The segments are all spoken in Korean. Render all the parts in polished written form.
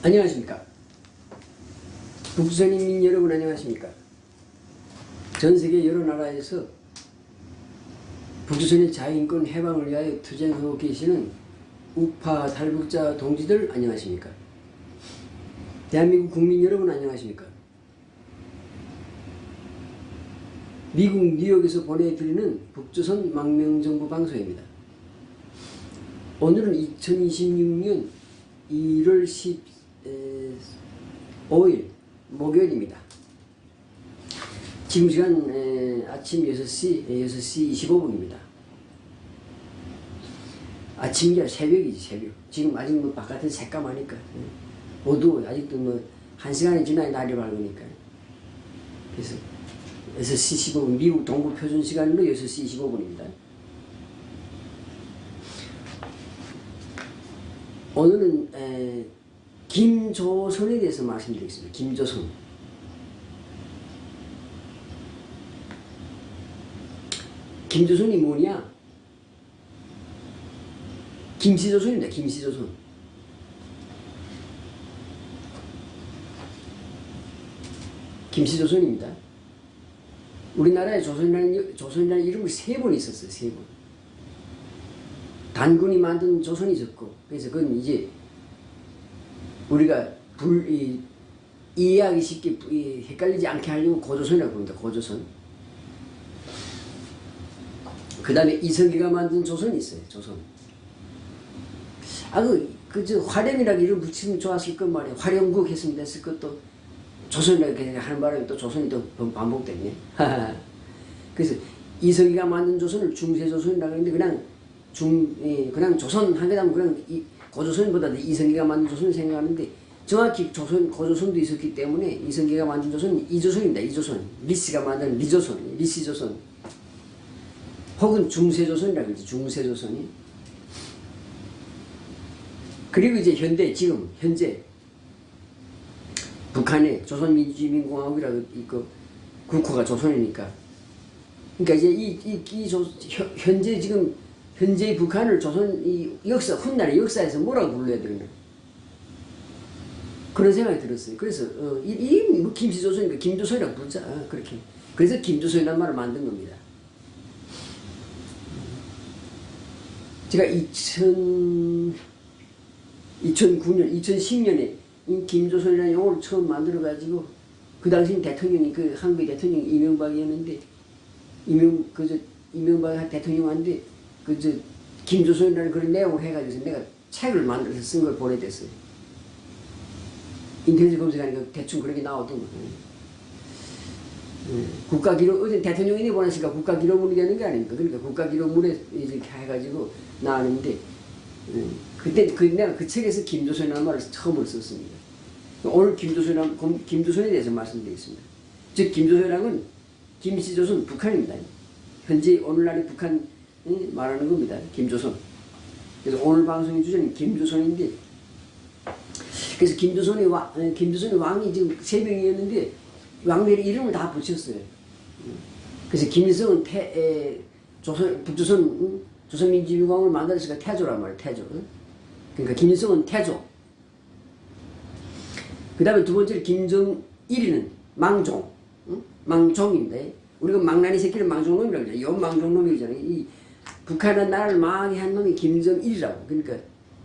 안녕하십니까. 북선인민 여러분 안녕하십니까. 전세계 여러 나라에서 북조선의 자유인권 해방을 위하여 투쟁하고 계시는 우파 탈북자 동지들 안녕하십니까. 대한민국 국민 여러분 안녕하십니까. 미국 뉴욕에서 보내드리는 북조선 망명정부 방송입니다. 오늘은 2026년 1월 15일 목요일입니다. 지금 시간 아침 6시 25분입니다. 아침이야 새벽이지 새벽. 지금 아직 뭐 바깥은 새까마니까 모두 아직도 뭐 1시간이 지나야 날이 밝으니까. 그래서 6시 15분 미국 동부 표준 시간으로 6시 25분입니다. 오늘은 김조선에 대해서 말씀드리겠습니다. 김조선. 김조선이 뭐냐? 김씨조선입니다. 김씨조선. 김씨조선입니다. 우리나라에 조선이라는 이름이 3번 있었어요. 3번. 단군이 만든 조선이 있었고, 그래서 그건 이제 우리가 이해하기 쉽게 헷갈리지 않게 하려고 고조선이라고 부릅니다. 고조선. 그 다음에 이성계가 만든 조선이 있어요. 조선. 저 화령이라고 이름 붙이면 좋았을 것 말이에요. 화령국 했으면 됐을 것도 조선이라고 하는 바람에 또 조선이 또 반복됐네. 그래서 이성계가 만든 조선을 중세조선이라고 하는데 그냥 조선 하게 되면 그냥 고조선보다 이성계가 만든 조선을 생각하는데 정확히 고조선도 있었기 때문에 이성계가 만든 조선은 이조선입니다. 이조선. 리씨가 만든 리조선, 리씨조선. 혹은 중세조선이라고 그러지. 중세조선이. 그리고 이제 지금 현재 북한의 조선민주주의인민공화국이라고 있고 국호가 조선이니까. 그러니까 이제 현재 북한을 조선 훗날의 역사에서 뭐라고 불러야 되나 그런 생각이 들었어요. 그래서 뭐 김씨조선이니까 김조선이라고 부르자. 그렇게. 그래서 김조선이라는 말을 만든 겁니다. 제가 2010년에 이 김조선이라는 용어를 처음 만들어가지고 그 당시 대통령이 한국의 대통령이 이명박이었는데 이명박 대통령한테 김조선이라는 그런 내용을 해가지고 내가 책을 만들어서 쓴 걸 보내줬어요. 인터넷에 검색하니까 대충 그렇게 나오더만. 국가기록, 어제 대통령이 보냈으니까 국가기록물이 되는 게 아닙니까? 그러니까 국가기록물에 이렇게 해가지고 나왔는데, 그때 내가 그 책에서 김조선이라는 말을 처음으로 썼습니다. 오늘 김조선에 대해서 말씀드리겠습니다. 즉, 김조선이라는 건 김씨조선 북한입니다. 현재 오늘날의 북한 말하는 겁니다. 김조선. 그래서 오늘 방송의 주제는 김조선인데, 그래서 김조선의 왕이 지금 3명이었는데, 왕들의 이름을 다 붙였어요. 그래서 김일성은 북조선, 조선민주주의공화국을 만들었으니까 태조란 말이에요. 태조. 그러니까 김일성은 태조. 그 다음에 두 번째로 김정일이는 망종. 망종입니다. 우리가 망나니 새끼를 망종놈이라고 그러잖아요. 요 망종놈이잖아요. 이 북한이라는 나라를 망하게 한 놈이 김정일이라고. 그러니까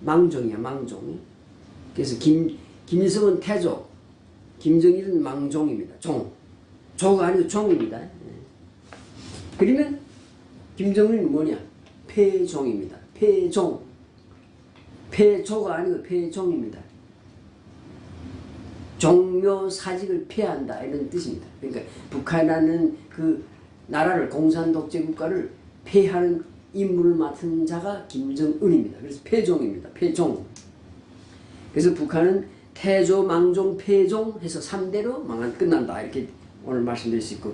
망종이야, 망종. 그래서 김일성은 태조. 김정일은 망종입니다. 조가 아니고 종입니다. 그러면 김정일은 뭐냐? 폐종입니다. 폐조가 아니고 폐종입니다. 종묘사직을 폐한다 이런 뜻입니다. 그러니까 북한이라는 그 나라를 공산독재국가를 폐하는 임무를 맡은 자가 김정은입니다. 그래서 폐종입니다. 폐종. 그래서 북한은 태조, 망종, 폐종 해서 3대로 끝난다. 이렇게 오늘 말씀드릴 수 있고.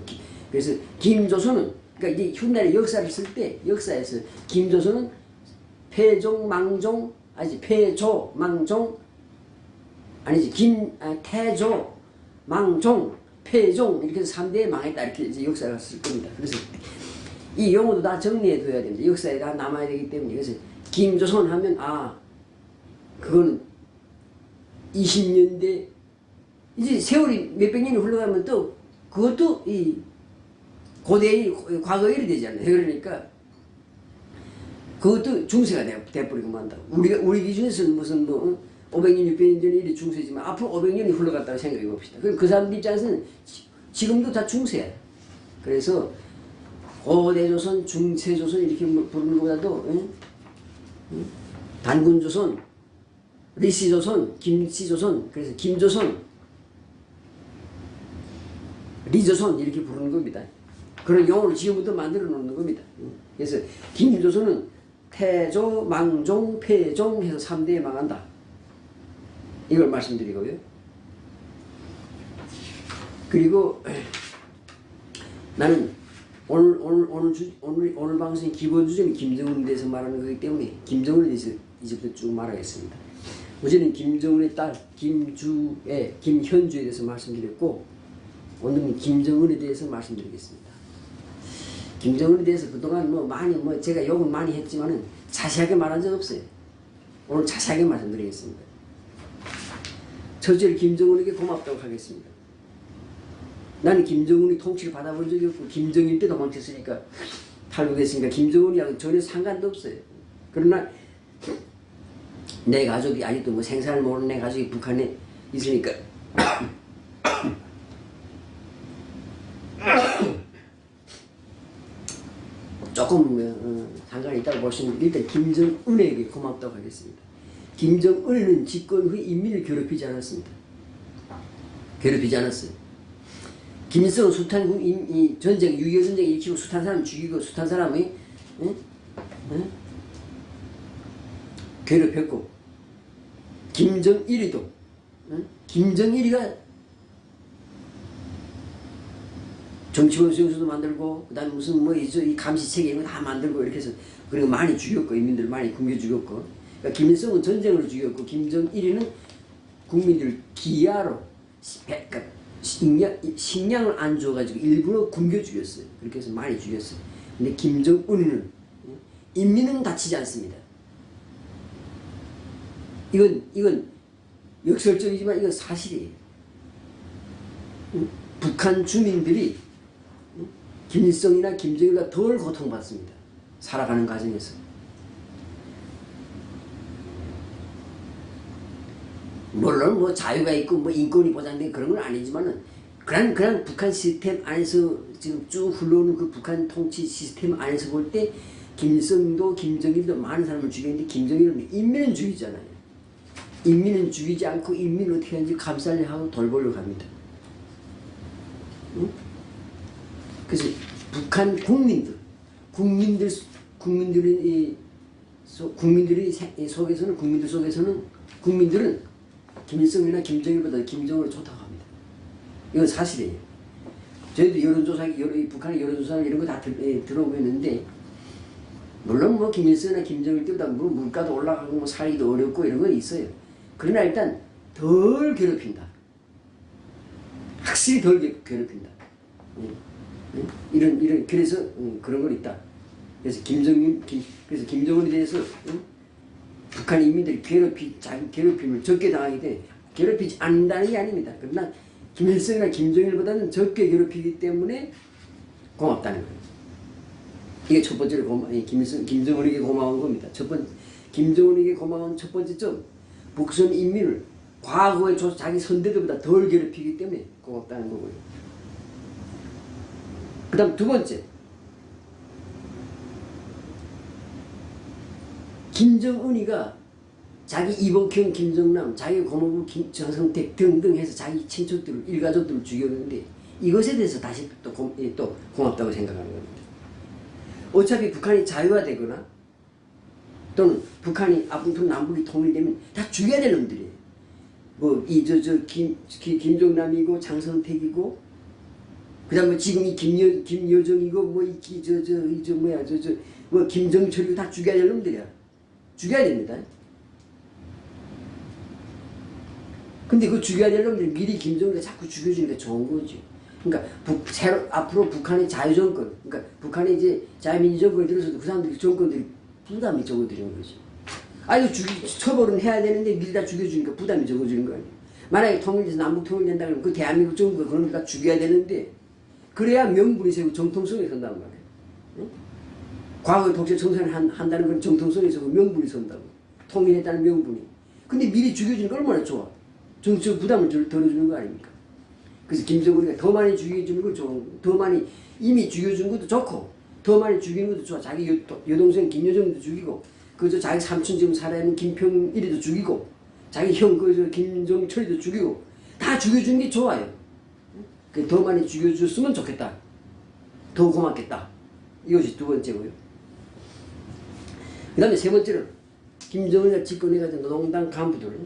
그래서 김조선은, 그러니까 이게 훗날의 역사를 쓸 때, 역사에서 김조선은 폐종, 망종, 폐조, 망종, 태조, 망종, 폐종, 이렇게 해서 3대에 망했다. 이렇게 이제 역사를 쓸 겁니다. 그래서 이 용어도 다 정리해 둬야 됩니다. 역사에 다 남아야 되기 때문에. 그래서 김조선 하면, 그거는 20년대 이제 세월이 몇백 년이 흘러가면 또 그것도 이 고대의 과거 일이 되잖아요. 그러니까 그것도 중세가 돼버리고 만다고. 우리 기준에서는 무슨 뭐 500년, 600년 전에 일이 중세지만 앞으로 500년이 흘러갔다고 생각해 봅시다. 그럼 그 사람들 입장에서는 지금도 다 중세야. 그래서 고대조선, 중세조선 이렇게 부르는 것보다도 단군조선, 리시조선, 김씨조선, 그래서 김조선, 리조선 이렇게 부르는 겁니다. 그런 용어를 지금부터 만들어 놓는 겁니다. 그래서 김조선은 태조, 망종, 폐종 해서 3대에 망한다. 이걸 말씀드리고요. 그리고 나는 오늘 방송의 기본 주제는 김정은에 대해서 말하는 거기 때문에 김정은에 대해서 이제부터 쭉 말하겠습니다. 어제는 김정은의 딸 김주애, 김현주에 대해서 말씀드렸고 오늘은 김정은에 대해서 말씀드리겠습니다. 김정은에 대해서 그동안 제가 욕은 많이 했지만은 자세하게 말한 적 없어요. 오늘 자세하게 말씀드리겠습니다. 첫째로 김정은에게 고맙다고 하겠습니다. 나는 김정은이 통치를 받아본 적이 없고 김정일 때 도망쳤으니까 탈북했으니까 김정은이하고 전혀 상관도 없어요. 그러나 내 가족이 아직도 뭐 생사를 모르는 내 가족이 북한에 있으니까 조금 상관이 있다고 볼 수 있는데 일단 김정은에게 고맙다고 하겠습니다. 김정은은 집권 후에 인민을 괴롭히지 않았습니다. 괴롭히지 않았어요. 김일성은 숱한 이 전쟁, 6.25 전쟁 일으키고 숱한 사람 죽이고 숱한 사람이 괴롭혔고 김정일이도 김정일이가 정치원 수용소도 만들고 그다음에 무슨 이 감시체계 이런 거 다 만들고 이렇게 해서 그리고 많이 죽였고 인민들 많이 굶겨 죽였고 그러니까 김일성은 전쟁으로 죽였고 김정일이는 국민들 기아로 그러니까 식량을 안 줘가지고 일부러 굶겨 죽였어요. 그렇게 해서 많이 죽였어요. 근데 김정은은 인민은 다치지 않습니다. 이건 역설적이지만 이건 사실이에요. 북한 주민들이 김일성이나 김정일보다 덜 고통받습니다. 살아가는 과정에서. 물론 뭐 자유가 있고 뭐 인권이 보장된 그런 건 아니지만은 그냥 북한 시스템 안에서 지금 쭉 흘러오는 그 북한 통치 시스템 안에서 볼 때 김일성도 김정일도 많은 사람을 죽였는데 김정일은 인민은 죽이잖아요. 인민은 죽이지 않고 인민을 어떻게 하는지 감싸려 하고 돌보려고 합니다. 응? 그래서 북한 국민들이 속에서는 국민들은 김일성이나 김정일보다 김정은을 좋다고 합니다. 이건 사실이에요. 저희도 북한의 여론조사 이런 거 다 들어오고 있는데 물론 뭐 김일성이나 김정일 때보다 뭐 물가도 올라가고 뭐 살기도 어렵고 이런 건 있어요. 그러나 일단 덜 괴롭힌다. 확실히 덜 괴롭힌다. 그래서 그런 걸 있다. 그래서 김정은에 대해서 북한 인민들이 괴롭힘을 적게 당하게 돼 괴롭히지 않는다는 게 아닙니다. 그러나 김일성이나 김정일보다는 적게 괴롭히기 때문에 고맙다는 거예요. 이게 첫 번째로 김정은에게 고마운 겁니다. 김정은에게 고마운 첫 번째 점, 북선 인민을 과거에 자기 선대들보다 덜 괴롭히기 때문에 고맙다는 거고요. 그 다음 두 번째, 김정은이가 자기 이복형, 김정남, 자기 고모부 정성택 등등 해서 자기 친척들을 일가족들을 죽였는데 이것에 대해서 다시 또 고맙다고 생각하는 겁니다. 어차피 북한이 자유화되거나 또는 북한이 앞으로 남북이 통일되면 다 죽여야 될 놈들이에요. 김정남이고 장성택이고 그다음에 지금 이 김여정이고 김정철이고 다 죽여야 될 놈들이야. 죽여야 됩니다. 근데 그 죽여야 될 놈들 미리 김정은이가 자꾸 죽여주니까 좋은 거지. 그러니까 앞으로 북한의 자유정권, 그러니까 북한의 이제 자유민주 정권이 들어서도 그 사람들이 정권들이 부담이 적어들이는 거지. 아유 처벌은 해야 되는데 미리 다 죽여주니까 부담이 적어지는 거 아니에요. 만약에 통일돼서 남북 통일된다 그러면 그 대한민국 정부가 그런 걸 다 죽여야 되는데 그래야 명분이 세고 정통성이 선단 말이에요. 응? 과거에 독재 청산을 한다는 건 정통성이 서고 명분이 선다고. 통일했다는 명분이. 근데 미리 죽여주는 거 얼마나 좋아. 정치적 부담을 덜어주는 거 아닙니까? 그래서 김정은이가 더 많이 죽여주는 걸 좋은, 더 많이 이미 죽여준 것도 좋고 더 많이 죽이는 것도 좋아. 자기 여동생 김여정도 죽이고 그저 자기 삼촌 지금 살아있는 김평일이도 죽이고 자기 형 그 김정철이도 죽이고 다 죽여주는 게 좋아요. 더 많이 죽여줬으면 좋겠다. 더 고맙겠다. 이것이 두 번째고요. 그 다음에 세 번째는 김정은이가 집권해가지고 노동당 간부들,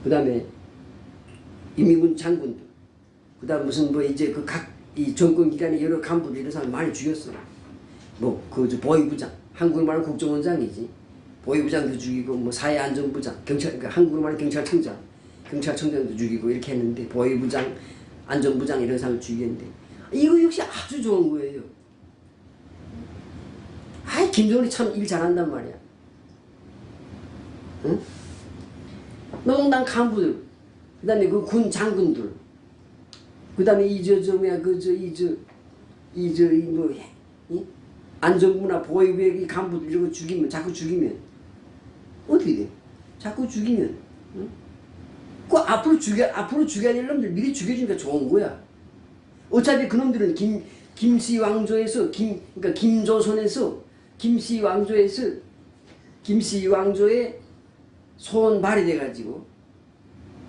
그 다음에 이민군 장군들, 그 다음 무슨 뭐 이제 그 각 이 정권 기관의 여러 간부들 이런 사람 많이 죽였어요. 뭐 그 보위부장, 한국으로 말하면 국정원장이지. 보위부장도 죽이고 뭐 사회안전부장, 경찰, 그러니까 한국으로 말하면 경찰청장도 죽이고 이렇게 했는데 보위부장, 안전부장 이런 사람을 죽였는데 이거 역시 아주 좋은 거예요. 아이 김정은이 참 일 잘한단 말이야. 응? 노동당 간부들, 그 다음에 그 군 장군들, 그 다음에 안전부나 보위부의 간부들 이런 거 죽이면, 자꾸 죽이면 어떻게 돼? 자꾸 죽이면, 응? 그 앞으로 죽여야 될 놈들 미리 죽여주니까 좋은 거야. 어차피 그 놈들은 김씨 왕조에서 그러니까 김조선에서 김씨 왕조의 손발이 돼가지고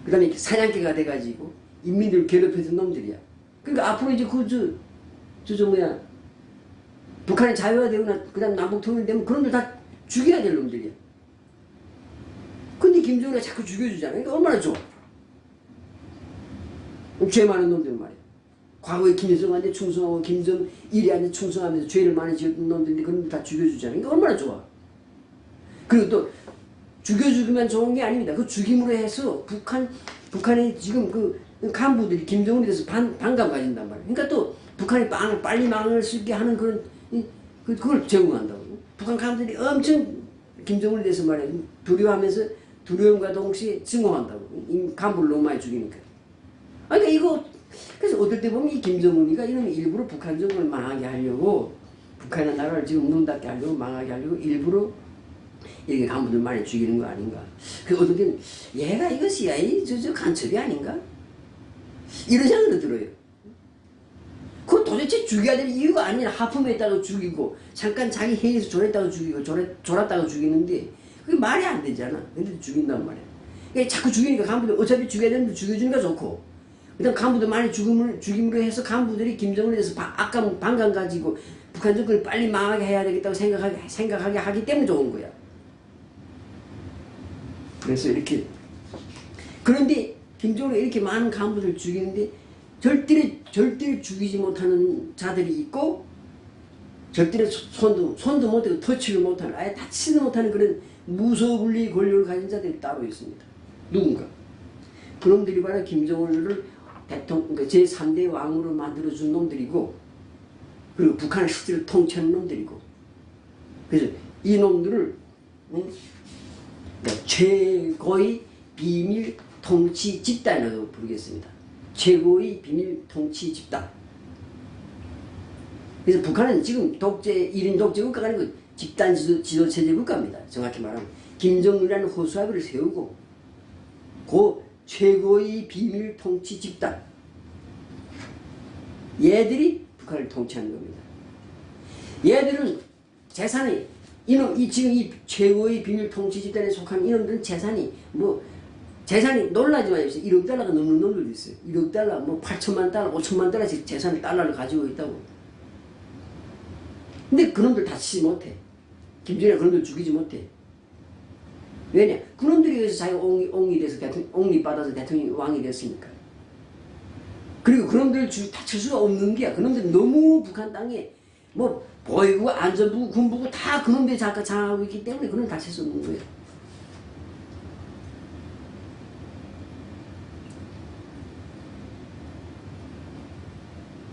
그 다음에 사냥개가 돼가지고 인민들 괴롭혀준 놈들이야. 그러니까 앞으로 이제 북한이 자유화되거나 그 다음 남북 통일되면 그런 놈들 다 죽여야 될 놈들이야. 근데 김정은이가 자꾸 죽여주잖아. 그러니까 얼마나 좋아. 죄 많은 놈들 말이야. 과거에 김일성한테 충성하고 김정일이한테 충성하면서 죄를 많이 지었던 놈들인데 그런 놈들 다 죽여주잖아. 그러니까 얼마나 좋아. 그리고 또 죽여주기만 좋은 게 아닙니다. 그 죽임으로 해서 북한이 지금 그 간부들이 김정은에 대해서 반감 가진단 말이에요. 그러니까 또 북한이 빨리 망할 수 있게 하는 그걸 제공한다고. 북한 간부들이 엄청 김정은에 대해서 말이야 두려워하면서 두려움과 동시에 증오한다고. 간부를 너무 많이 죽이니까. 그러니까 이거 그래서 어떨 때 보면 이 김정은이가 이놈이 일부러 북한 정권을 망하게 하려고 북한의 나라를 지금 눈 닫게 하려고 망하게 하려고 일부러 이렇게 간부들 많이 죽이는 거 아닌가. 그 어떨 때는 얘가 이것이 저 간첩이 아닌가? 이런 생각도 들어요. 그거 도대체 죽여야 될 이유가 아니라 하품했다가 죽이고 잠깐 자기 회의에서 졸았다가 죽이고 졸았다가 죽이는데 그게 말이 안 되잖아. 근데 죽인단 말이야. 그러니까 자꾸 죽이니까 간부들 어차피 죽여야 되는데 죽여주니까 좋고 그다음 간부들 많이 죽임으로 해서 간부들이 김정은에 대해서 반감 가지고 북한 정권을 빨리 망하게 해야 되겠다고 생각하게 하기 때문에 좋은 거야. 그래서 이렇게 그런데 김정은이 이렇게 많은 간부들 죽이는데 절대로 죽이지 못하는 자들이 있고 절대로 손도 못하고 터치를 못하는 아예 다치도 못하는 그런 무소불리 권력을 가진 자들이 따로 있습니다. 누군가 그놈들이 바로 김정은을 그러니까 제3대 왕으로 만들어준 놈들이고 그리고 북한을 실제로 통치하는 놈들이고 그래서 이 놈들을 그러니까 최고의 비밀 통치 집단이라고 부르겠습니다. 최고의 비밀 통치 집단. 그래서 북한은 지금 1인 독재 국가가 아니고 집단 지도체제 국가입니다. 정확히 말하면 김정은이라는 허수아비를 세우고 그 최고의 비밀 통치 집단 얘들이 북한을 통치하는 겁니다. 얘들은 재산이 지금 이 최고의 비밀 통치 집단에 속한 이놈들은 재산이 놀라지 마세요. 1억 달러가 넘는 놈들도 있어요. 1억 달러, 8천만 달러, 5천만 달러씩 달러를 가지고 있다고. 근데 그놈들 다치지 못해. 김정일이 그놈들 죽이지 못해. 왜냐? 그놈들이 여기서 자기가 옹이 돼서 옹이 받아서 대통령이 왕이 됐으니까. 그리고 그놈들 다칠 수가 없는 게야. 그놈들 너무 북한 땅에 보위부, 안전부, 군부고 다 그놈들이 장악하고 있기 때문에 그놈들 다칠 수 없는 거예요.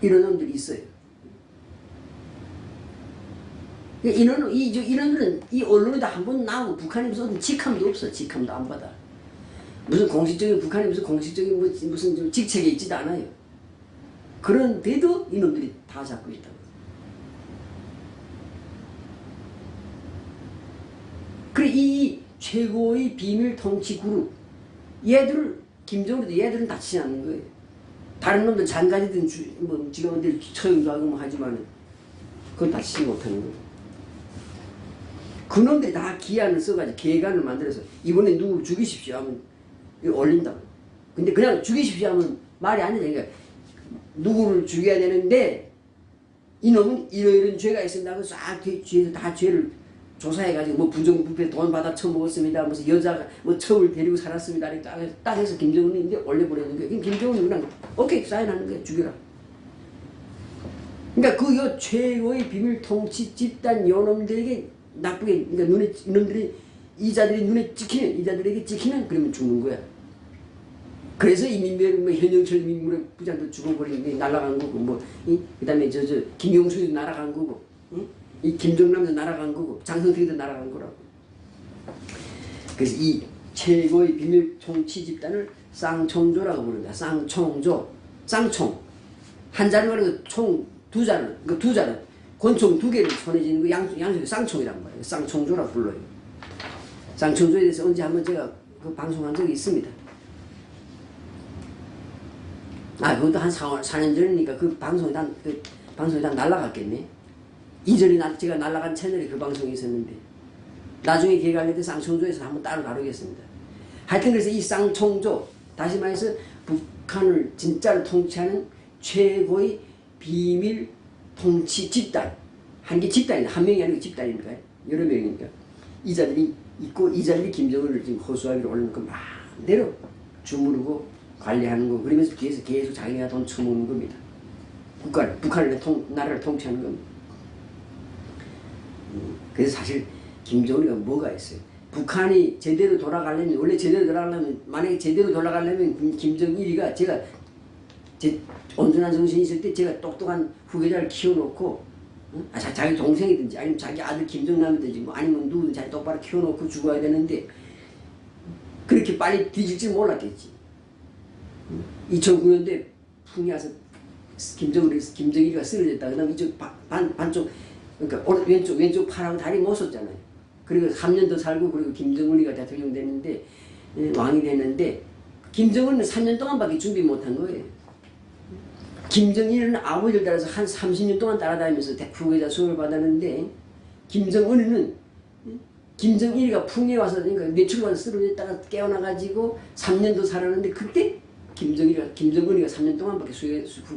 이런 놈들이 있어요. 인원들은 이 언론에다 한 번 나오고 북한에 무슨 직함도 없어. 직함도 안 받아. 무슨 공식적인 북한에 무슨 공식적인 무슨 좀 직책에 있지도 않아요. 그런데도 이놈들이 다 잡고 있다고. 그래 이 최고의 비밀 통치 그룹 얘들을 김정은도 얘들은 다치지 않는 거예요. 다른 놈들 장가지든 뭐 지가 어디 처형도 하고 뭐 하지만은 그건 다치지 못하는 거예요. 그놈들이 다 기한을 써가지고 계간을 만들어서 이번에 누구 죽이십시오 하면 올린다고. 근데 그냥 죽이십시오 하면 말이 안 되니까 누구를 죽여야 되는데 이놈은 이런 죄가 있습니다. 싹 뒤에서 다 죄를 조사해가지고 뭐 부정부패 돈 받아 처먹었습니다. 무슨 여자가 뭐 처을 데리고 살았습니다. 딱 해서 김정은이 이제 올려버리는 거예요. 그럼 김정은이 그냥 오케이 사인하는 거예요. 죽여라. 그러니까 그 최고의 비밀 통치 집단 요놈들에게 나쁘게 그러니까 이놈들이 이자들이 눈에 찍히면 이자들에게 찍히면 그러면 죽는 거야. 그래서 이민별 뭐 현영철 민물의 부장도 죽어버린 게 날아간 거고 뭐 그다음에 저 김용수도 날아간 거고 이 김정남도 날아간 거고 장성택도 날아간 거라고. 그래서 이 최고의 비밀 통치 집단을 쌍총조라고 부른다. 쌍총조, 쌍총 한 자루 가는 총 두 자루, 그 두 자루 권총 두 개를 손에 쥐는 거 양쪽에 쌍총이란 말이에요. 쌍총조라고 불러요. 쌍총조에 대해서 언제 한번 제가 그 방송한 적이 있습니다. 그것도 한 4년 전이니까 그 방송이 다 날라갔겠네. 이전에 제가 날라간 채널에 그 방송이 있었는데 나중에 기회가 될 때 쌍총조에서 한번 따로 다루겠습니다. 하여튼 그래서 이 쌍총조 다시 말해서 북한을 진짜로 통치하는 최고의 비밀 통치 집단 한 개 집단이다. 한 명이 아니고 집단이니까 여러 명이니까 이자들이 있고 이자들이 김정은을 지금 호수아비로 올리는 거 마음대로 주무르고 관리하는 거 그러면서 뒤에서 계속 자기가 돈 처먹는 겁니다. 북한을 나라를 통치하는 겁니다. 그래서 사실 김정은이가 뭐가 있어요. 북한이 제대로 돌아가려면 원래 제대로 돌아가려면 만약에 제대로 돌아가려면 김정일이가 제가 제 온전한 정신이 있을 때 제가 똑똑한 후계자를 키워놓고 자기 동생이든지 아니면 자기 아들 김정남이든지 뭐 아니면 누구든 자기 똑바로 키워놓고 죽어야 되는데 그렇게 빨리 뒤질 줄 몰랐겠지. 2009년도에 풍이 와서 김정일이가 쓰러졌다. 그 다음에 이쪽 반쪽 그러니까 왼쪽 팔하고 다리 못 썼잖아요. 그리고 3년 더 살고 그리고 김정은이가 대통령 됐는데 왕이 됐는데 김정은은 3년 동안밖에 준비 못한 거예요. 김정일은 아버지를 따라서 한 30년 동안 따라다니면서 후계자 수업을 받았는데 김정은이는 김정일이가 풍에 와서 그러니까 며칠간 쓰러졌다가 깨어나가지고 3년 더 살았는데 그때 김정은이가 3년 동안밖에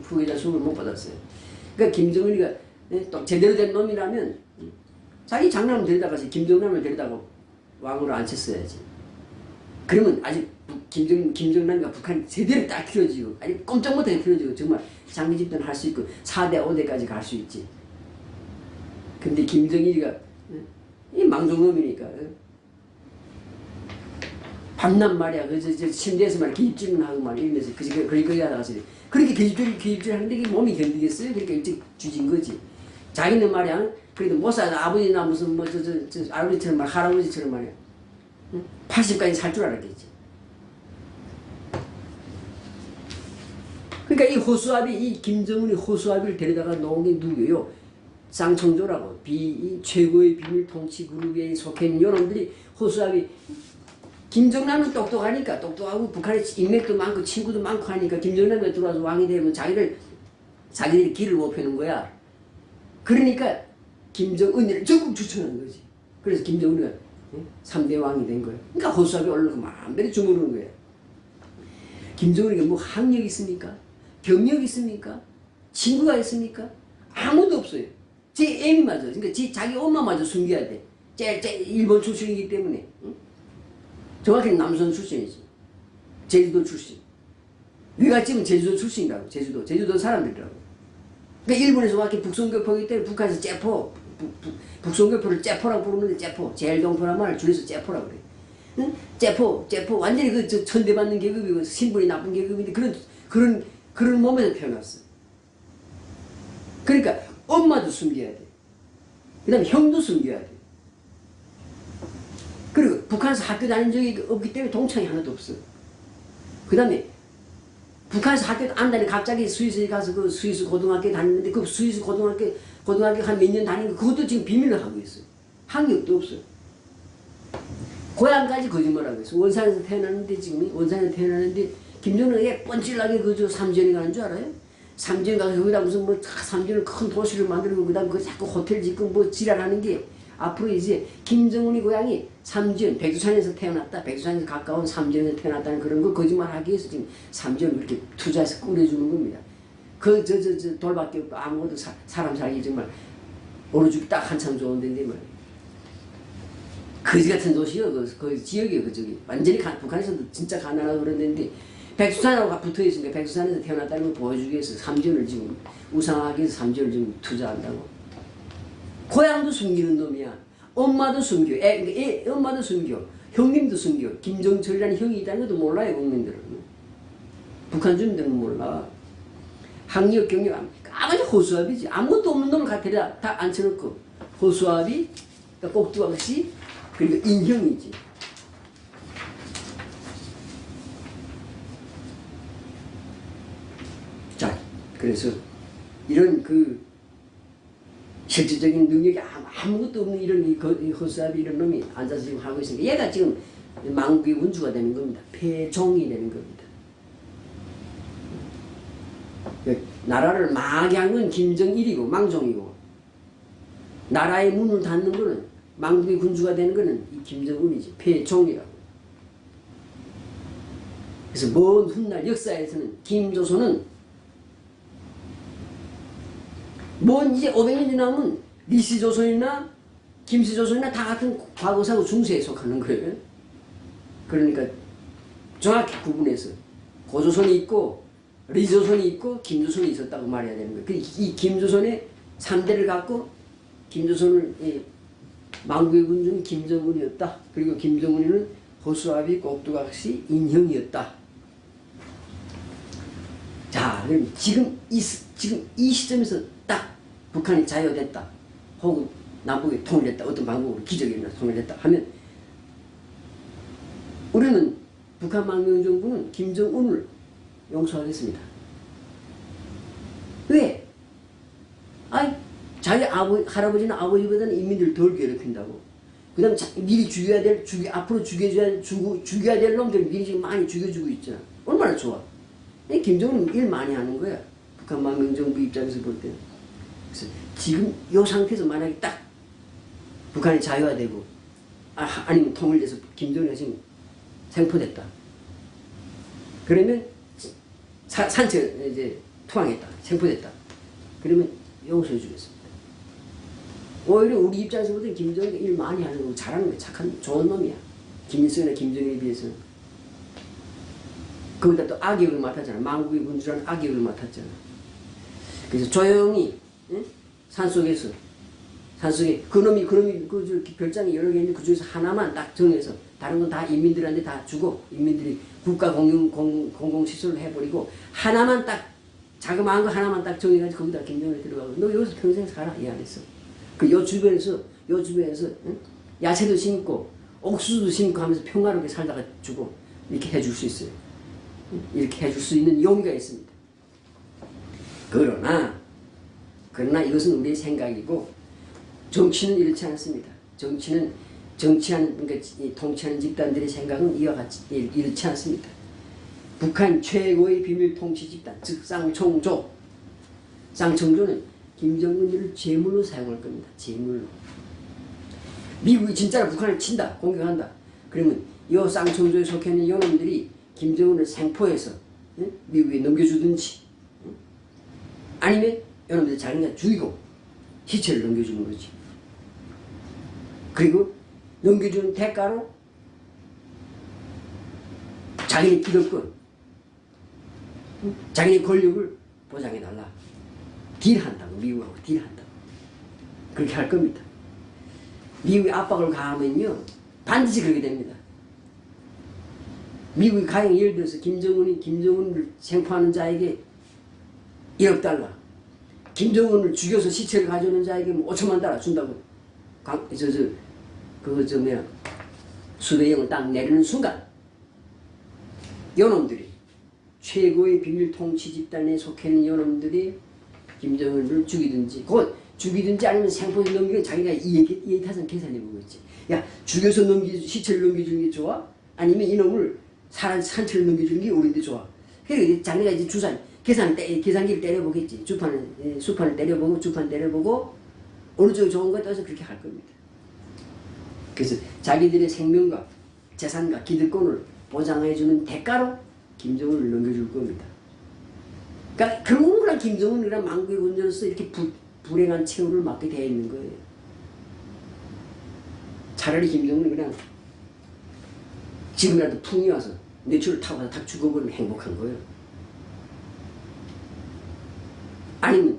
후계자 수업을 못 받았어요. 그러니까 김정은이가 또 제대로 된 놈이라면 자기 장남을 데려다가서 김정남을 데려다가 왕으로 앉혔어야지. 그러면 아직 김정남이가 북한이 제대로 딱 키워지고 아직 꼼짝 못하게 키워지고 정말 장기 집단을 할 수 있고 4대 5대까지 갈 수 있지. 근데 김정일이가 이 망종놈이니까 밤낮 말이야 저 침대에서 말이야 기입질을 하고 말이야 이러면서 거기 하다가서 그렇게 기입질 하는데 이게 몸이 견디겠어요? 그러니까 일찍 뒤진 거지. 자기는 말이야 그래도 못 살아 아버지나 무슨 뭐 저 아버지처럼 말 할아버지처럼 말이야 80까지 살 줄 알았겠지. 그러니까 이 호수아비 이 김정은이 호수아비를 데려다가 놓은 게 누구예요? 쌍총조라고 이 최고의 비밀 통치 그룹에 속해 있는 여러분들이 호수아비 김정남은 똑똑하니까 똑똑하고 북한에 인맥도 많고 친구도 많고 하니까 김정남이 들어와서 왕이 되면 자기들이 길을 못 펴는 거야. 그러니까 김정은이를 적극 추천하는 거지. 그래서 김정은이가 3대 왕이 된 거야. 그러니까 호수아비 올라오고 마음대로 주무르는 거야. 김정은이가 뭐 학력이 있습니까? 경력이 있습니까? 친구가 있습니까? 아무도 없어요. 제 애미마저 그러니까 자기 엄마마저 숨겨야 돼. 일본 출신이기 때문에. 응? 정확히는 남선 출신이지. 제주도 출신. 위가 지금 제주도 출신이라고. 제주도 사람들이라고. 그러니까 일본에서 왔기 북송교포이기 때문에 북한에서 째포. 북송교포를 째포라고 부르는데 째포. 제일동포란 말을 줄여서 째포라고 그래. 응? 째포. 완전히 그 천대받는 계급이고 신분이 나쁜 계급인데 그런 몸에서 태어났어. 그러니까 엄마도 숨겨야 돼. 그 다음에 형도 숨겨야 돼. 그리고 북한에서 학교 다닌 적이 없기 때문에 동창이 하나도 없어. 그 다음에 북한에서 학교 안 다니고 갑자기 스위스에 가서 그 스위스 고등학교 다녔는데 그 스위스 고등학교 한 몇 년 다닌 거 그것도 지금 비밀로 하고 있어요. 학력도 없어요. 고향까지 거짓말하고 있어. 원산에서 태어났는데 지금 원산에서 태어났는데 김정은이 뻔질나게 그저 삼지연에 가는 줄 알아요? 삼지연 가서 거기다 무슨 뭐 삼지연을 큰 도시를 만들고 그다음 그 자꾸 호텔 짓고 뭐 지랄하는 게 앞으로 이제 김정은이 고향이 삼지연 백두산에서 태어났다. 백두산에서 가까운 삼지연에서 태어났다는 그런 거 거짓말하기 위해서 지금 삼지연을 이렇게 투자해서 꾸려주는 겁니다. 그 저 돌밖에 없고 아무것도 사람 살기 정말 어느 죽이 딱 한참 좋은 데인데 뭐. 거지 같은 도시요. 그 지역이요. 그쪽이. 완전히 북한에서도 진짜 가난하고 그런 데인데 백두산하고 붙어 있으니까 백두산에서 태어났다는 걸 보여주기 위해서 삼지연을 지금 우상하기 위해서 삼지연을 지금 투자한다고. 고향도 숨기는 놈이야. 엄마도 숨겨. 엄마도 숨겨. 형님도 숨겨. 김정철이라는 형이 있다는 것도 몰라요. 국민들은. 북한 주민들은 몰라. 학력, 경력, 아주 호수아비지. 아무것도 없는 놈을 갖다가 다 앉혀놓고 호수아비, 꼭두각시, 그리고 인형이지. 자, 그래서 이런 그 실질적인 능력이 아무것도 없는 이런 호수아비 이런 놈이 앉아서 지금 하고 있으니까 얘가 지금 망국의 군주가 되는 겁니다. 패종이 되는 겁니다. 나라를 망하게 한 건 김정일이고 망종이고 나라의 문을 닫는 거는 망국의 군주가 되는 거는 이 김정은이지. 패종이라고. 그래서 먼 훗날 역사에서는 김조선은 먼 이제 500년 지나면 리시조선이나 김씨조선이나 다 같은 과거사고 중세에 속하는 거예요. 그러니까 정확히 구분해서 고조선이 있고 리조선이 있고 김조선이 있었다고 말해야 되는 거예요. 이 김조선의 3대를 갖고 김조선을 망국의 군주는 김정은이었다. 그리고 김정은이는 호수아비 꼭두각시 인형이었다. 자, 그럼 지금 이 시점에서 딱 북한이 자유됐다. 혹은 남북이 통일했다. 어떤 방법으로 기적이 일어나 통일했다 하면 우리는 북한 망명정부는 김정은을 용서하겠습니다. 왜? 자기 할아버지나 아버지보다는 인민들 덜 괴롭힌다고. 그 다음 미리 앞으로 죽여야 될 놈들 미리 지금 많이 죽여주고 있잖아. 얼마나 좋아. 김정은은 일 많이 하는 거야. 북한 망명정부 입장에서 볼 때는. 그래서 지금 이 상태에서 만약에 딱 북한이 자유화되고 아니면 통일돼서 김정은이 지금 생포됐다. 그러면 산채 이제 투항했다. 생포됐다. 그러면 용서해 주겠습니다. 오히려 우리 입장에서 보면 김정은이 일 많이 하는 거 잘하는 거 착한 좋은 놈이야. 김일성이나 김정일에 비해서는. 거기다 또 악역을 맡았잖아. 망국의 군주라는 악역을 맡았잖아. 그래서 조용히 산속에 그놈이 그 별장이 여러 개 있는데 그 중에서 하나만 딱 정해서 다른 건 다 인민들한테 다 주고 인민들이 국가 공공시설을 해버리고 하나만 딱 자그마한 거 하나만 딱 정해가지고 거기다 김정은이 들어가고 너 여기서 평생 살아 이 안에서 요 주변에서 야채도 심고 옥수수도 심고 하면서 평화롭게 살다가 주고 이렇게 해줄 수 있어요. 이렇게 해줄 수 있는 용의가 있습니다. 그러나 이것은 우리의 생각이고 정치는 이렇지 않습니다. 그러니까 통치하는 집단들의 생각은 이와 같이 이렇지 않습니다. 북한 최고의 비밀 통치 집단, 즉 쌍총조. 쌍총조는 김정은이를 제물로 사용할 겁니다. 제물로. 미국이 진짜로 북한을 친다, 공격한다. 그러면 이 쌍총조에 속해 있는 요놈들이 김정은을 생포해서 미국에 넘겨주든지 아니면 요놈들이 자기가 죽이고 시체를 넘겨주는 거지. 그리고 넘겨주는 대가로 자기네 기득권, 자기네 권력을 보장해달라. 딜한다고, 미국하고 딜한다고. 그렇게 할 겁니다. 미국이 압박을 가하면요, 반드시 그렇게 됩니다. 미국이 가령 예를 들어서 김정은을 생포하는 자에게 1억 달러, 김정은을 죽여서 시체를 가져오는 자에게 뭐 5천만 달러 준다고 수배령을 딱 내리는 순간 요놈들이 최고의 비밀 통치 집단에 속해 있는 요놈들이 김정은을 죽이든지 곧 죽이든지 아니면 생포에 넘기면 자기가 이해타선 계산해 보겠지. 야 죽여서 시체를 넘겨주는 게 좋아? 아니면 이놈을 산채를 넘겨주는 게 우리한테 좋아? 그러니까 자기가 이제 계산기를 때려보겠지. 수판을 때려보고 주판 때려보고 어느 쪽이 좋은 거에 따라서 그렇게 할 겁니다. 그래서 자기들의 생명과 재산과 기득권을 보장해주는 대가로 김정은을 넘겨줄 겁니다. 그러니까 그런 거랑 김정은이랑 망국의 군주로서 이렇게 불행한 최후를 맞게 되어 있는 거예요. 차라리 김정은이 그냥 지금이라도 풍이 와서 뇌출을 타고 와서 다 죽어버리면 행복한 거예요. 아니면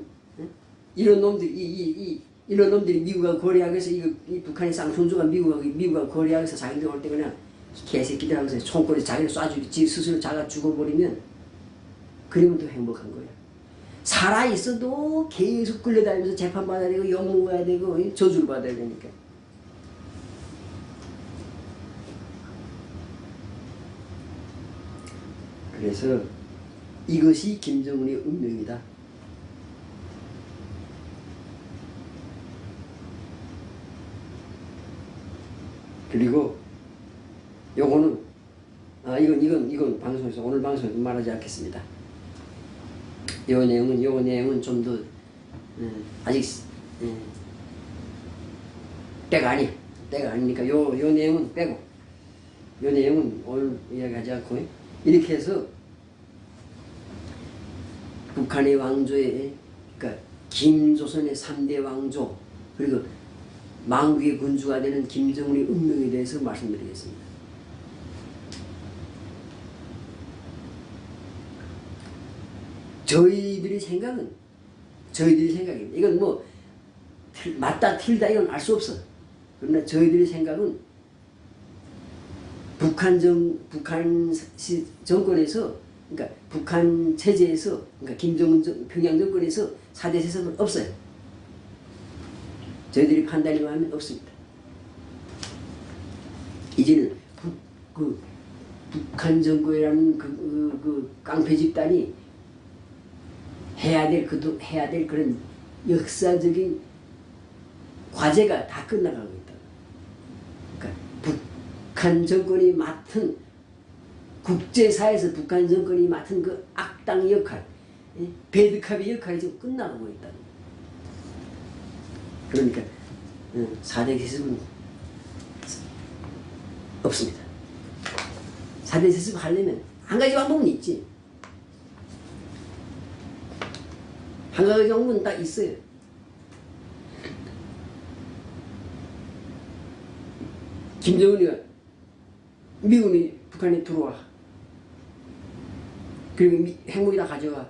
이런 놈들이 미국하고 거래하면서 이 북한의 쌍손주가 미국하고 거래하면서 자기들 올 때 그냥 개새끼들 하면서 총꼬리 자기를 쏴주기 지 스스로 자가 죽어버리면 그러면 더 행복한 거예요. 살아있어도 계속 끌려다니면서 재판받아야 되고 욕먹어야 되고 저주를 받아야 되니까. 그래서 이것이 김정은의 운명이다. 그리고 요거는 이건 방송에서 오늘 방송에서 말하지 않겠습니다. 요 내용은 좀 더 아직 때가 아니니까 요 내용은 빼고 요 내용은 오늘 이야기하지 않고 이렇게 해서 북한의 왕조의 그러니까 김조선의 3대 왕조 그리고 망국의 군주가 되는 김정은의 운명에 대해서 말씀드리겠습니다. 저희들의 생각입니다. 이건 뭐 맞다 틀다 이건 알 수 없어. 그러나 저희들의 생각은 북한 정권에서 그러니까 북한 체제에서 그러니까 김정은 평양 정권에서 4대 세습은 없어요. 저희들이 판단이 하면 없습니다. 이제는 북한 정권이라는 그 깡패 집단이 해야 될 그런 역사적인 과제가 다 끝나가고 있다. 그러니까 북한 정권이 맡은 국제사회에서 북한 정권이 맡은 그 악당 역할, 배드캅의 역할이 지금 끝나가고 있다. 그러니까 4대 세습은 없습니다. 4대 세습 하려면 한 가지 방법은 있지. 한 가지 방법은 딱 있어요. 김정은이가 미군이 북한에 들어와. 그리고 핵무기 다 가져와.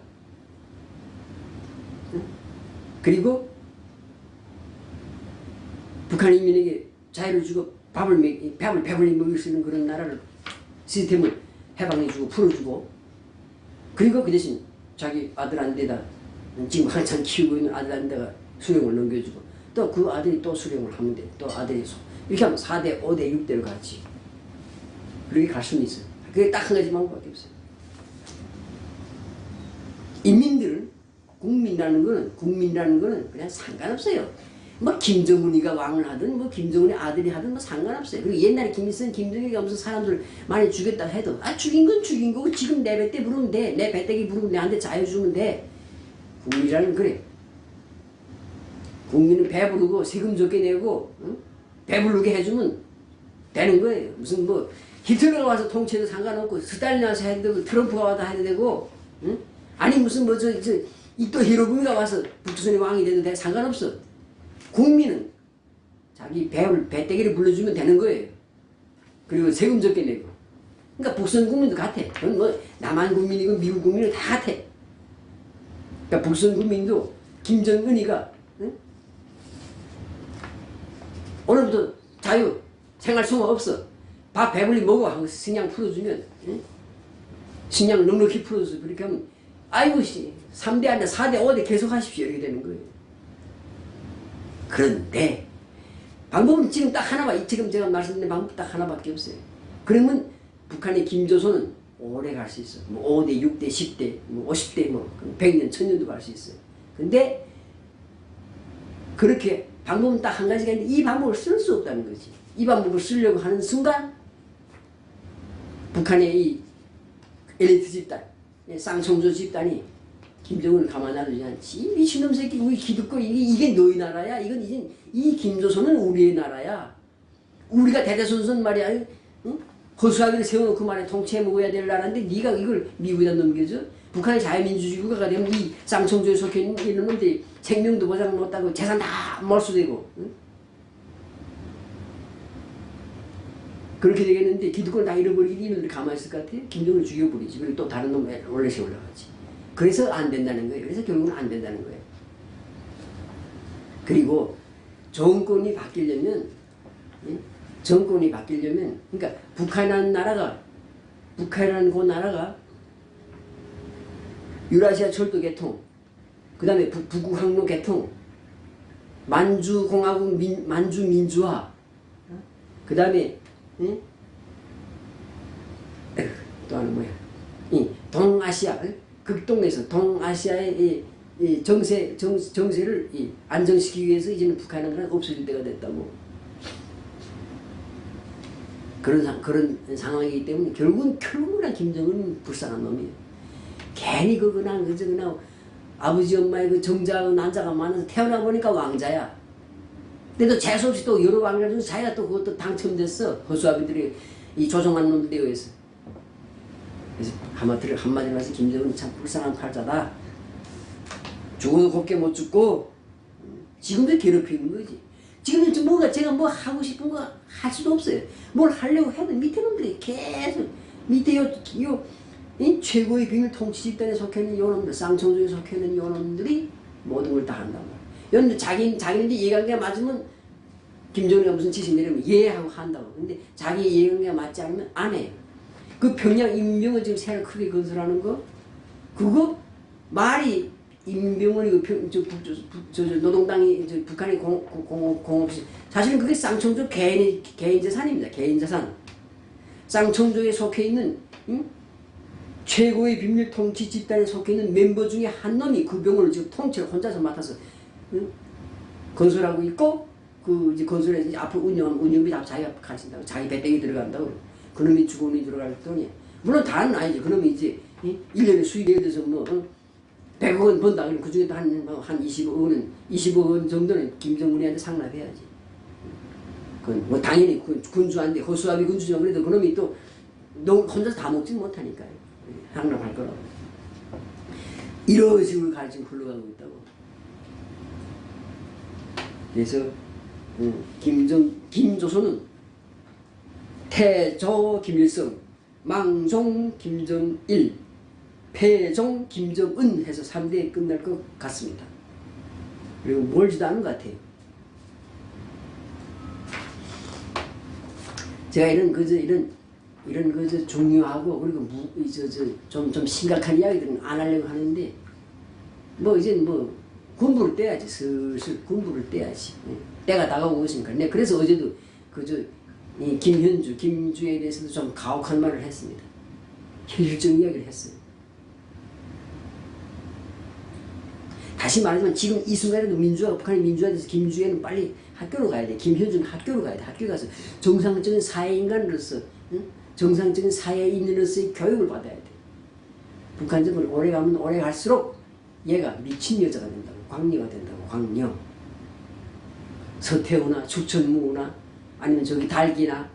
그리고 북한 인민에게 자유를 주고 배불리 먹일 수 있는 그런 나라를 시스템을 해방해주고 풀어주고 그리고 그 대신 자기 아들한테다 지금 한참 키우고 있는 아들한테가 수령을 넘겨주고 또 그 아들이 또 수령을 하면 돼. 또 아들이 이렇게 하면 4대, 5대, 6대로 가지. 그렇게 갈 수는 있어요. 그게 딱 한 가지 방법밖에 없어요. 인민들은 국민이라는 거는 그냥 상관없어요. 뭐 김정은이가 왕을 하든 뭐 김정은의 아들이 하든 뭐 상관없어요. 그리고 옛날에 김일성, 김정일이가 무슨 사람들 많이 죽였다 해도 죽인 건 죽인 거고 지금 내 배때 부르면 돼. 내 배때기 부르고 내한테 자유 주면 돼. 국민이라는 그래. 국민은 배부르고 세금 적게 내고 배부르게 해주면 되는 거예요. 무슨 뭐 히틀러가 와서 통치해도 상관없고 스탈린 와서 해도 되고 트럼프가 와도 해도 되고 아니 무슨 뭐 또 히로부미가 와서 북조선의 왕이 돼도 돼 상관없어. 국민은 자기 배때기를 불러주면 되는 거예요. 그리고 세금 적게 내고. 그러니까 북선 국민도 같아. 그건 뭐 남한 국민이고 미국 국민은 다 같아. 그러니까 북선 국민도 김정은이가 오늘부터 자유 생활 소모 없어. 밥 배불리 먹어 하고 식량 풀어주면 식량 넉넉히 풀어줘서 그렇게 하면 아이고 3대 아니라 4대 5대 계속 하십시오 이렇게 되는 거예요. 그런데 방법은 지금 딱 하나만, 지금 제가 말씀드린 방법 딱 하나밖에 없어요. 그러면 북한의 김조선은 오래 갈 수 있어. 뭐 5대, 6대, 10대, 뭐 50대, 뭐 100년, 1000년도 갈 수 있어요. 근데 그렇게 방법은 딱 한 가지가 있는데 이 방법을 쓸 수 없다는 거지. 이 방법을 쓰려고 하는 순간 북한의 이 엘리트 집단, 쌍청조 집단이 김정은을 가만 놔두지 않지. 이 미친놈 새끼 우리 기득권 이게 너희 나라야. 이건 이제 이 김조선은 우리의 나라야. 우리가 대대손손 말이야. 응? 허수아비를 세워놓고 말이야 통치해 먹어야 될 나라인데 네가 이걸 미국에다 넘겨줘? 북한의 자유민주주의 국가가 되면 이 쌍청조에 속해 있는 놈들이 생명도 보장 못하고 재산 다 몰수되고 응? 그렇게 되겠는데 기득권을 다 잃어버리기 이놈들이 가만히 있을 것 같아요? 김정은을 죽여버리지. 그리고 또 다른 놈 원래시 올라가지. 그래서 안 된다는 거예요. 그래서 결국은 안 된다는 거예요. 그리고 정권이 바뀌려면 정권이 바뀌려면 그러니까 북한이라는 그 나라가 유라시아 철도 개통, 그 다음에 북극 항로 개통, 만주공화국 만주 민주화, 그 다음에 또 하나 뭐야? 동아시아 극동에서 동아시아의 이 정세를 안정시키기 위해서 이제는 북한은 없어질 때가 됐다고. 그런 상황이기 때문에 결국은 김정은은 불쌍한 놈이에요. 괜히 그냥 아버지 엄마의 그 정자하고 난자가 많아서 태어나 보니까 왕자야. 근데 또 재수 없이 또 여러 왕자 중에 자기가 또 그것도 당첨됐어. 허수아비들이 이 조종한 놈들에 의해서. 그래서 한마디로 해서 김정은은 참 불쌍한 팔자다. 죽어도 곱게 못 죽고 지금도 괴롭히는 거지. 지금 뭔가 제가 뭐 하고 싶은 거 할 수도 없어요. 뭘 하려고 해도 밑에 놈들이 계속 밑에 이 최고의 비밀 통치 집단에 속해 있는 요놈들, 쌍청조에 속해 있는 요놈들이 모든 걸 다 한단 말이야. 여러분들 자기네들 이해관계가 맞으면 김정은이가 무슨 지시 내리면 예 하고 한다고. 근데 자기 이해관계가 맞지 않으면 안 해요. 그 평양 임병을 지금 새로 크게 건설하는 거 그거 말이 임병원이 노동당이 북한의 공업시 사실은 그게 쌍청조 개인 재산입니다. 개인 재산. 쌍청조에 속해 있는 최고의 비밀 통치 집단에 속해 있는 멤버 중에 한 놈이 그 병원을 지금 통째로 혼자서 맡아서 건설하고 있고 그 이제 건설에서 이제 앞으로 운영비 다 자기가 가진다고 자기 배당이 들어간다고 그놈이 주거니 들어갈 돈이 물론 다는 아니지. 그놈이 이제 1년에 수익이 예를 들어서 뭐 100억 원 번다. 그럼 그 중에 한 20억 원 정도는 김정은이한테 상납해야지. 그건 뭐 당연히 군주한테 허수아비 군주지만 그래도 그놈이 또 혼자서 다 먹지는 못하니까요. 상납할 거라고. 이런 식으로 지금 흘러가고 있다고. 그래서 김조선은 태조 김일성, 망종 김정일, 패종 김정은 해서 3대에 끝날 것 같습니다. 그리고 멀지도 않은 것 같아요. 제가 이런 중요하고 그리고 좀 심각한 이야기들은 안 하려고 하는데 뭐 이제 뭐 군부를 떼야지. 슬슬 군부를 떼야지. 때가 다가오고 있으니까. 네, 그래서 어제도 이 김주에 대해서도 좀 가혹한 말을 했습니다. 현실적 이야기를 했어요. 다시 말하지만 지금 이 순간에도 북한의 민주화에 대해서 김주에는 빨리 학교로 가야 돼. 김현주는 학교로 가야 돼. 학교 가서 정상적인 사회인간으로서 정상적인 사회인으로서의 교육을 받아야 돼. 북한적으로 오래 가면 오래 갈수록 얘가 미친 여자가 된다고. 광녀가 된다고. 광녀. 서태후나 축천무나 아니면 저기 달기나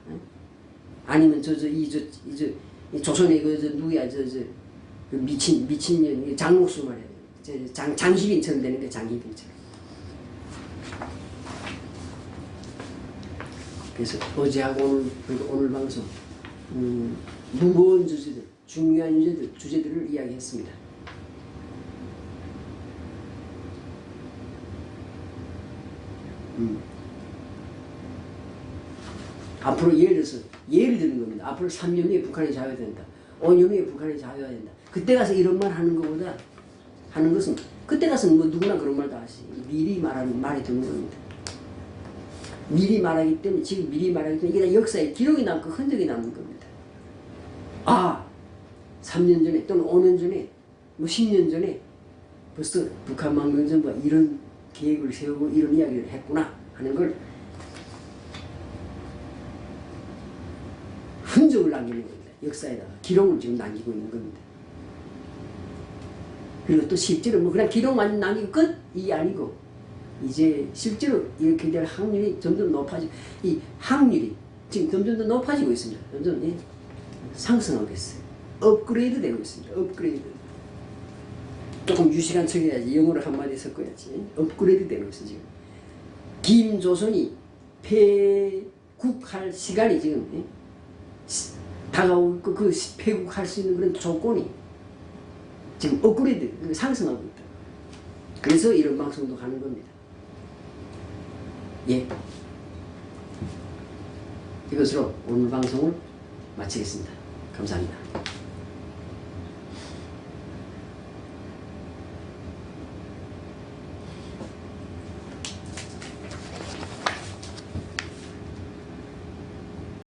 아니면 이 조선의 누구야 그 미친 장목수 말이야. 장희빈처럼 되는 게 장희빈처럼. 그래서 어제하고 오늘 방송 무거운 주제들, 중요한 주제들을 이야기했습니다. 앞으로 예를 드는 겁니다. 앞으로 3년 후에 북한이 자유화된다. 5년 후에 북한이 자유화된다. 그때 가서 이런 말 하는 것보다 하는 것은 그때 가서는 뭐 누구나 그런 말 다 하시. 미리 말하는 말이 드는 겁니다. 미리 말하기 때문에 지금 미리 말하기 때문에 이게 다 역사에 기록이 남고 흔적이 남는 겁니다. 아 3년 전에 또는 5년 전에 뭐 10년 전에 벌써 북한 망명정부가 이런 계획을 세우고 이런 이야기를 했구나 하는 걸 흔적을 남기는 겁니다. 역사에다가 기록을 지금 남기고 있는 겁니다. 그리고 또 실제로 뭐 그냥 기록만 남기고 끝? 이게 아니고 이제 실제로 이렇게 될 확률이 점점 높아지고 이 확률이 지금 점점 더 높아지고 있습니다. 점점 상승하고 있어요. 업그레이드 되고 있습니다. 업그레이드. 조금 유식한 척해야지. 영어를 한마디 섞어야지. 업그레이드 되고 있어요. 지금. 김조선이 폐국할 시간이 지금 다가오고 그 폐국할 수 있는 그런 조건이 지금 업그레이드 상승하고 있다. 그래서 이런 방송도 하는 겁니다. 예. 이것으로 오늘 방송을 마치겠습니다. 감사합니다.